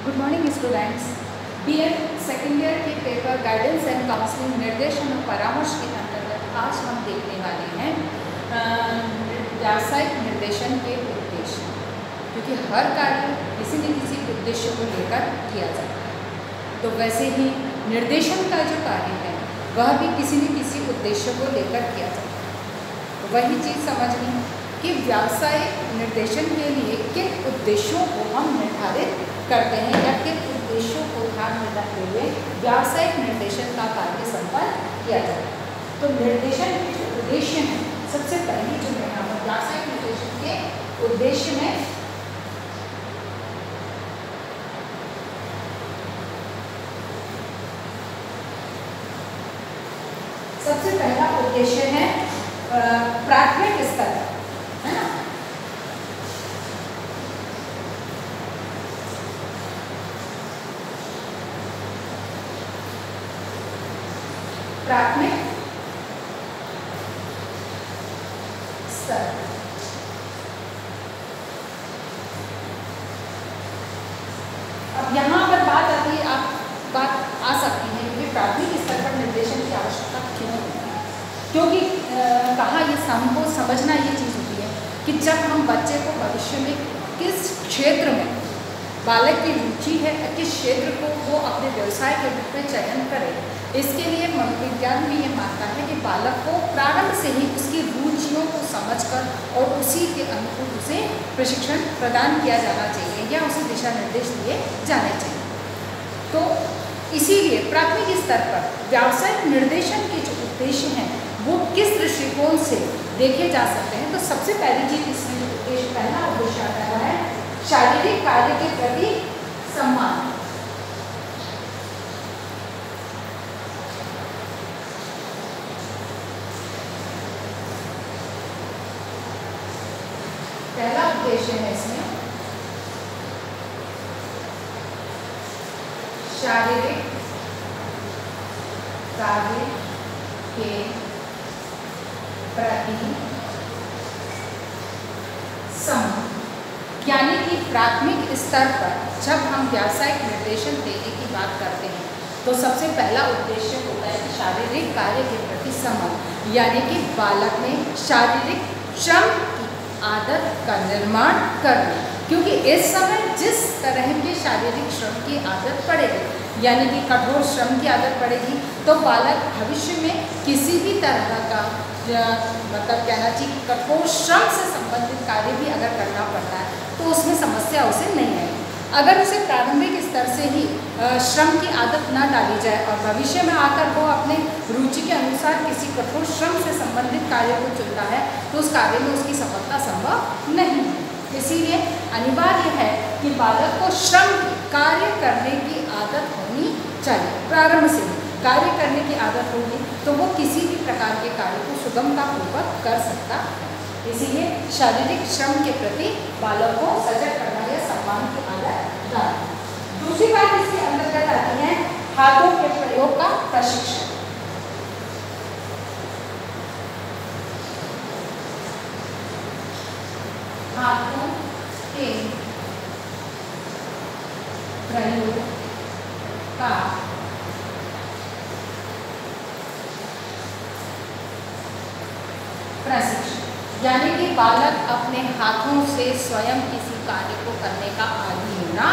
Good morning students. BEd second year के paper guidance and counselling निर्देशन और परामर्श के अंतर्गत आज हम देखने वाले हैं व्यावसायिक निर्देशन के उद्देश्य, क्योंकि हर कार्य किसी न किसी उद्देश्य को लेकर किया जाता है। तो वैसे ही निर्देशन का जो कार्य है वह भी किसी न किसी उद्देश्य को लेकर किया जाता है। तो वही चीज़ समझनी है कि व्यावसायिक निर्देशन के लिए किन उद्देश्यों को हम निर्धारित करते हैं या किन उद्देश्यों को ध्यान में रखते हुए व्यावसायिक निर्देशन का कार्य संपन्न किया जाता है। तो निर्देशन के जो उद्देश्य हैं, सबसे पहले जो है यहाँ पर व्यावसायिक निर्देशन के उद्देश्य में सबसे पहला उद्देश्य है प्राथमिक स्तर, है ना। प्राथमिक स्तर। अब यहाँ पर बात आती है, बात आ सकती है कि प्राथमिक स्तर पर निर्देशन की आवश्यकता क्यों है। क्योंकि कहाँ ये हमको समझना ये चीज़ होती है कि जब हम बच्चे को भविष्य में किस क्षेत्र में बालक की रुचि है, किस क्षेत्र को वो अपने व्यवसाय के रूप में चयन करे, इसके लिए मनोविज्ञान भी ये मानता है कि बालक को प्रारंभ से ही उसकी रुचियों को समझकर और उसी के अनुकूल उसे प्रशिक्षण प्रदान किया जाना चाहिए या उसे दिशा निर्देश दिए जाने चाहिए। तो इसीलिए प्राथमिक स्तर पर व्यावसायिक निर्देशन के जो उद्देश्य हैं वो किस दृष्टिकोण से देखे जा सकते हैं। तो सबसे पहली चीज इसमें जो उद्देश्य, पहला उद्देश्य आता है शारीरिक कार्य के प्रति सम्मान। पहला उद्देश्य है इसमें शारीरिक कार्य के प्रति सम्मान। यानी कि प्राथमिक स्तर पर जब हम व्यावसायिक निर्देशन देने की बात करते हैं तो सबसे पहला उद्देश्य होता है शारीरिक कार्य के प्रति सम्मान, यानी कि बालक में शारीरिक श्रम की आदत का निर्माण करना। क्योंकि इस समय जिस तरह के शारीरिक श्रम की आदत पड़ेगी, यानी कि कठोर श्रम की आदत पड़ेगी, तो बालक भविष्य में किसी भी तरह का मतलब कहना चाहिए कठोर श्रम से संबंधित कार्य भी अगर करना पड़ता है तो उसमें समस्या उसे नहीं आएगी। अगर उसे प्रारंभिक स्तर से ही श्रम की आदत न डाली जाए और भविष्य में आकर वो अपने रुचि के अनुसार किसी कठोर श्रम से संबंधित कार्य को चुनता है तो उस कार्य में उसकी सफलता संभव नहीं है। इसीलिए अनिवार्य है कि बालक को श्रम कार्य करने की आदत होनी चाहिए। प्रारंभ से कार्य करने की आदत होगी तो वो किसी भी प्रकार के कार्य को सुगमतापूर्वक कर सकता है। इसीलिए शारीरिक श्रम के प्रति बालक को सजग करना या सम्मान की आदत डालना। दूसरी बात इसके अंतर्गत आती है हाथों के प्रयोग का प्रशिक्षण। हाथों के प्रयोग का प्रशिक्षण, यानी कि बालक अपने हाथों से स्वयं किसी कार्य को करने का आदी होना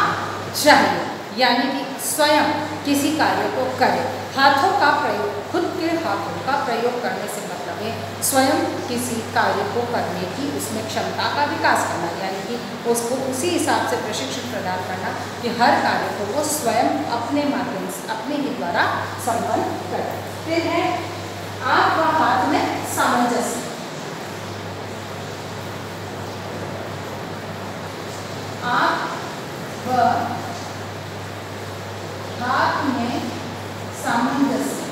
चाहिए, यानी कि स्वयं किसी कार्य को करे। हाथों का प्रयोग, खुद के हाथों का प्रयोग करने से मतलब है स्वयं किसी कार्य को करने की उसमें क्षमता का विकास करना, यानी कि उसको उसी हिसाब से प्रशिक्षण प्रदान करना कि हर कार्य को वो स्वयं अपने माध्यम से अपने ही द्वारा संपन्न करे। फिर है आँख व हाथ में सामंजस्य। आँख व हाथ में सामंजस्य,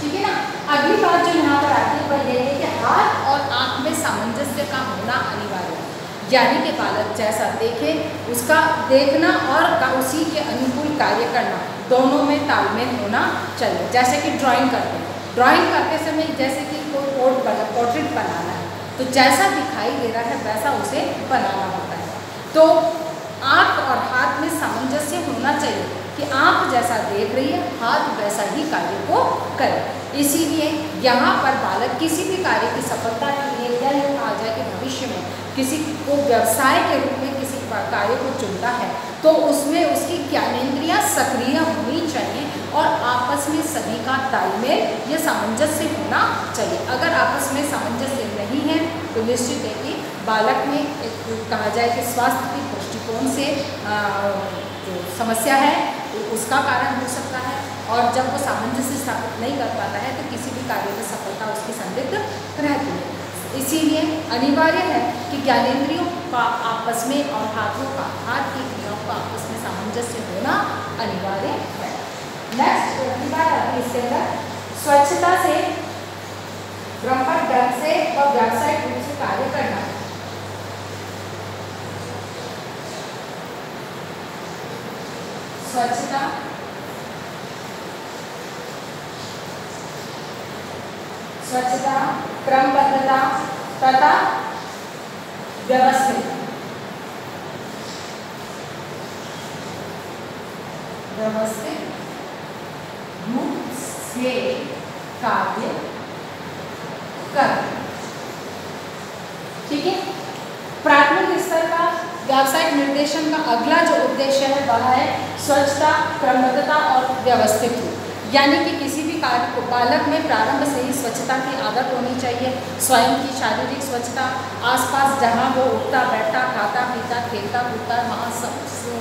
ठीक है ना। अगली बात जो यहाँ पर आती है वह यह है कि हाथ और आँख में सामंजस्य का होना अनिवार्य है, यानी कि बालक जैसा देखे उसका देखना और उसी के अनुकूल कार्य करना, दोनों में तालमेल होना चाहिए। जैसे कि ड्राइंग करते समय जैसे कि कोई पोर्ट्रेट बनाना है तो जैसा दिखाई दे रहा है वैसा उसे बनाना होता है। तो आँख और हाथ में सामंजस्य होना चाहिए कि आँख जैसा देख रही है हाथ वैसा ही कार्य को करे। इसीलिए यहाँ पर बालक किसी भी कार्य की सफलता के लिए या यूँ कहा जाए कि भविष्य में किसी को व्यवसाय के रूप में किसी कार्य को चुनता है तो उसमें उसकी ज्ञानेंद्रियाँ सक्रिय होनी चाहिए और आपस में सभी का तालमेल या सामंजस्य होना चाहिए। अगर आपस में सामंजस्य नहीं है तो निश्चित है कि बालक में एक कहा जाए कि स्वास्थ्य के दृष्टिकोण से जो समस्या है उसका कारण हो सकता है, और जब वो सामंजस्य स्थापित नहीं कर पाता है तो किसी भी कार्य में सफलता उसकी संदिग्ध रहती है। इसीलिए अनिवार्य है कि ज्ञानेंद्रियों का आपस में और हाथ की क्रियाओं का आपस में सामंजस्य होना अनिवार्य है। नेक्स्ट इसके अंदर स्वच्छता से ब्रह्मण्ड ढंग से और व्यावसायिक रूप से कार्य करना। स्वच्छता क्रमबद्धता तथा व्यवस्थित रूप से कार्य कर। ठीक है। प्राथमिक स्तर का व्यावसायिक निर्देशन का अगला जो उद्देश्य है वह है स्वच्छता, क्रमबद्धता और व्यवस्थित रूप। यानी कि किसी भी कार्य को बालक में प्रारंभ से ही स्वच्छता की आदत होनी चाहिए। स्वयं की शारीरिक स्वच्छता, आसपास जहाँ वो उठता बैठता खाता पीता खेलता कूदता वहाँ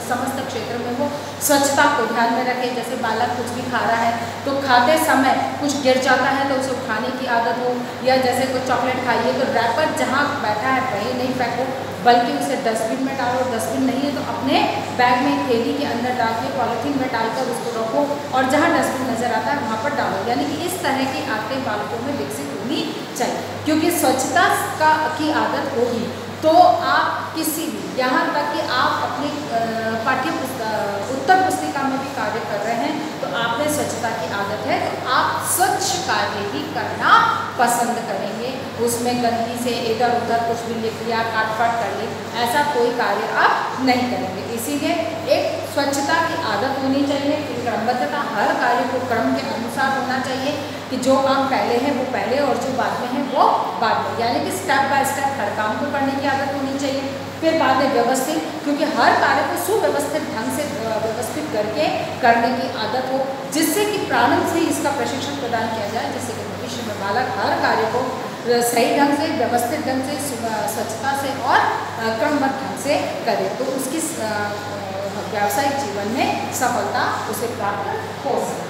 समस्त क्षेत्र में वो स्वच्छता को ध्यान में रखे। जैसे बालक कुछ भी खा रहा है तो खाते समय कुछ गिर जाता है तो उसे उठाने की आदत हो, या जैसे कोई चॉकलेट खाइए तो रैपर जहाँ बैठा है वहीं नहीं फेंको बल्कि उसे डस्टबिन में डालो। डस्टबिन नहीं है तो अपने बैग में थैली के अंदर डाल के पॉलीथीन में डालकर उसको रखो और जहाँ डस्टबिन नज़र आता है वहाँ पर डालो। यानी कि इस तरह की आदतें बालकों में विकसित होनी चाहिए, क्योंकि स्वच्छता की आदत होगी तो आप किसी भी, यहाँ तक कि आप अपनी उत्तर पुस्तिका में भी कार्य कर रहे हैं तो आप में स्वच्छता की आदत है तो आप स्वच्छ कार्य ही करना पसंद करेंगे। उसमें गंदगी से इधर उधर कुछ भी लिख लिया, काट फाट कर ली, ऐसा कोई कार्य आप नहीं करेंगे। इसीलिए एक स्वच्छता की आदत होनी चाहिए। क्रमबद्धता, हर कार्य को क्रम के अनुसार होना चाहिए कि जो काम पहले है वो पहले और जो बाद में है वो बाद में, यानी कि स्टेप बाय स्टेप हर काम को करने की आदत होनी चाहिए। फिर बाद में व्यवस्थित, क्योंकि हर कार्य को सुव्यवस्थित ढंग से व्यवस्थित करके करने की आदत हो, जिससे कि प्रारंभ से ही इसका प्रशिक्षण प्रदान किया जाए, जिससे कि भविष्य में बालक हर कार्य को सही ढंग से, व्यवस्थित ढंग से, स्वच्छता से और क्रमबद्ध ढंग से करे तो उसकी व्यावसायिक जीवन में सफलता उसे प्राप्त हो सके।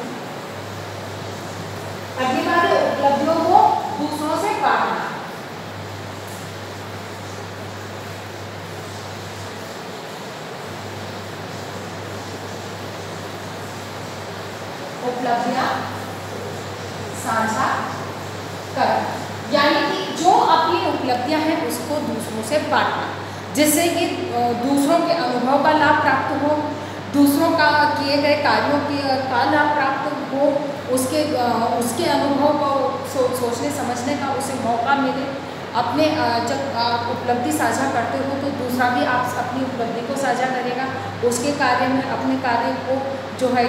अगली बात है उपलब्धियों को दूसरों से बांटना। उपलब्धियां साझा करना, यानी कि जो अपनी उपलब्धियां हैं उसको दूसरों से बांटना, जिससे कि दूसरों के अनुभव का लाभ प्राप्त हो, दूसरों का किए गए कार्यों का लाभ प्राप्त हो, उसके अनुभव को सोचने समझने का उसे मौका मिले। अपने जब आप उपलब्धि साझा करते हो तो दूसरा भी आप अपनी उपलब्धि को साझा करेगा। उसके कार्य में अपने कार्य को जो है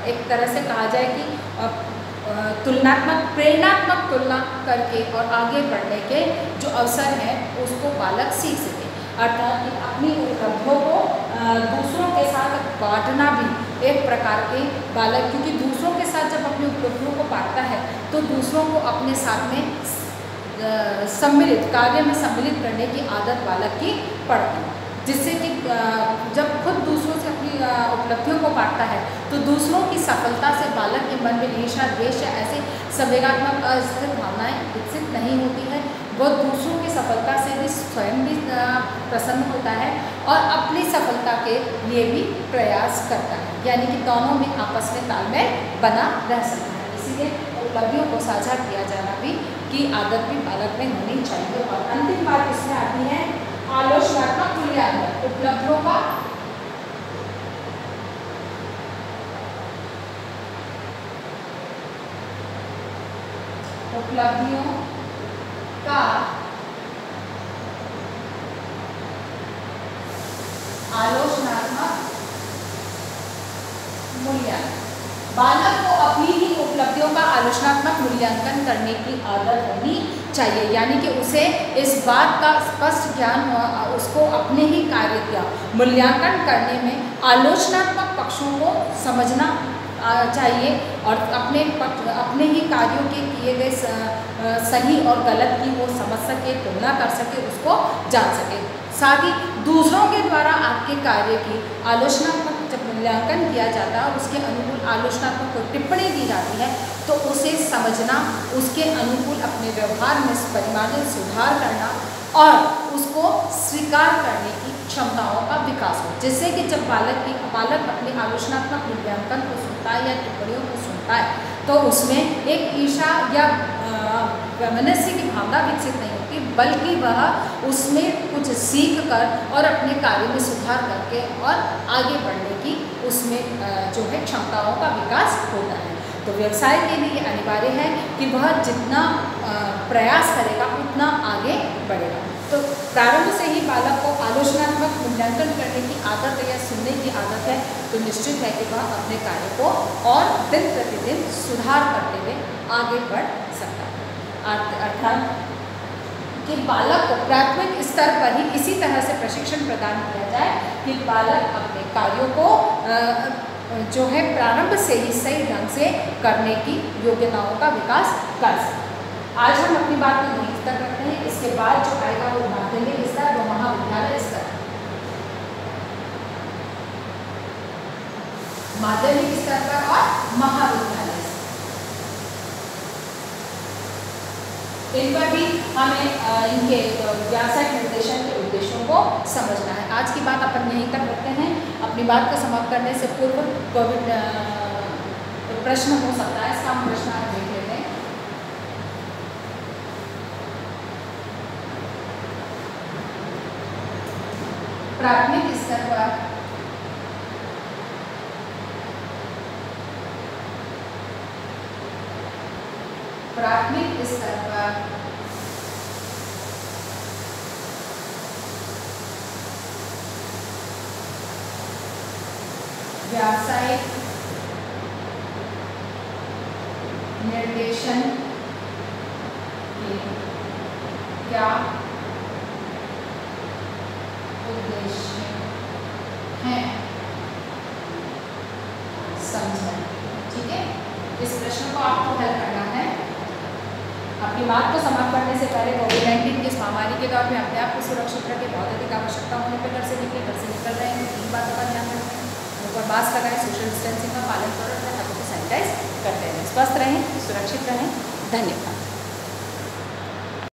एक तरह से कहा जाए कि प्रेरणात्मक तुलना करके और आगे बढ़ने के जो अवसर हैं उसको बालक सीख सके। अर्थात अपनी उपलब्धियों को दूसरों के साथ बांटना भी एक प्रकार के बालक, क्योंकि दूसरों के साथ जब अपनी उपलब्धियों को बांटता है तो दूसरों को अपने साथ में कार्य में सम्मिलित करने की आदत बालक की पड़ती है, जिससे कि जब खुद दूसरों से अपनी उपलब्धियों को बांटता है तो दूसरों की सफलता से बालक के मन में ईर्ष्या, द्वेष या ऐसे संवेगात्मक अस्थिर भावनाएं विकसित नहीं होती है। वह दूसरों की सफलता से भी स्वयं भी प्रसन्न होता है और अपनी सफलता के लिए भी प्रयास करता है, यानी कि दोनों में आपस में तालमेल बना रह सकता है। इसीलिए उपलब्धियों को साझा किया जाना भी की आदत भी बालक में होनी चाहिए। और अंतिम बात इसमें आती है आलोचनात्मक मूल्यांकन। उपलब्धियों का आलोचनात्मक मूल्यांकन। बालक को अपनी ही उपलब्धियों का आलोचनात्मक मूल्यांकन करने की आदत होनी चाहिए, यानी कि उसे इस बात का स्पष्ट ज्ञान हो, उसको अपने ही कार्य का मूल्यांकन करने में आलोचनात्मक पक्षों को समझना चाहिए और अपने ही कार्यों के किए गए सही और गलत की वो समझ सके, तुलना कर सके, उसको जान सके। साथ ही दूसरों के द्वारा आपके कार्य की आलोचनात्मक जब मूल्यांकन किया जाता है और उसके अनुकूल आलोचनात्मक को टिप्पणी दी जाती है तो उसे समझना, उसके अनुकूल अपने व्यवहार में परिमार्जन सुधार करना और उसको स्वीकार करने की क्षमताओं का विकास हो, जिससे कि जब बालक अपने आलोचनात्मक मूल्यांकन को सुनता है या टिप्पणियों को सुनता है तो उसमें एक ईर्ष्या या वैमनस्य की भावना विकसित नहीं होती, बल्कि वह उसमें कुछ सीख कर और अपने कार्य में सुधार करके और आगे बढ़ने की उसमें जो है क्षमताओं का विकास होता है। तो व्यवसाय के लिए अनिवार्य है कि वह जितना प्रयास करेगा उतना आगे बढ़ेगा। तो प्रारंभ से ही बालक को आलोचनात्मक मूल्यांकन करने की आदत है या सुनने की आदत है तो निश्चित है कि वह अपने कार्य को और दिन प्रतिदिन सुधार करते हुए आगे बढ़ सकता है। अर्थात कि बालक को प्राथमिक स्तर पर ही इसी तरह से प्रशिक्षण प्रदान किया जाए कि बालक अपने कार्यों को जो है प्रारंभ से ही सही ढंग से करने की योग्यताओं का विकास कर सके। आज हम अपनी बात को यहीं तक रखते हैं। इसके बाद जो आएगा वो माध्यमिक स्तर, वो महाविद्यालय स्तर, माध्यमिक स्तर पर और महाविद्यालय स्तर, इन पर भी हमें इनके व्यावसायिक निर्देशन के उद्देश्यों को समझना है। आज की बात अपन यहीं तक रखते हैं। अपनी बात को समाप्त करने से पूर्व कोविड प्रश्न हो सकता है, इसका हम प्रश्न आज देख लेते हैं। प्राथमिक स्तर पर व्यावसायिक निर्देशन के क्या उद्देश्य हैं समझें। ठीक है, इस प्रश्न को आपको हल करना है। अपनी बात को समाप्त करने से पहले कोविड-19 की इस महामारी के दौर में अपने आप को सुरक्षित रखें। बहुत अधिक आवश्यकता होने पर घर से निकल रहे हैं, 3 बातों का ध्यान रखें। ऊपर मास्क लगाएं, सोशल डिस्टेंसिंग का पालन करें, हाथों को सैनिटाइज करते रहें। स्वस्थ रहें, सुरक्षित रहें। धन्यवाद।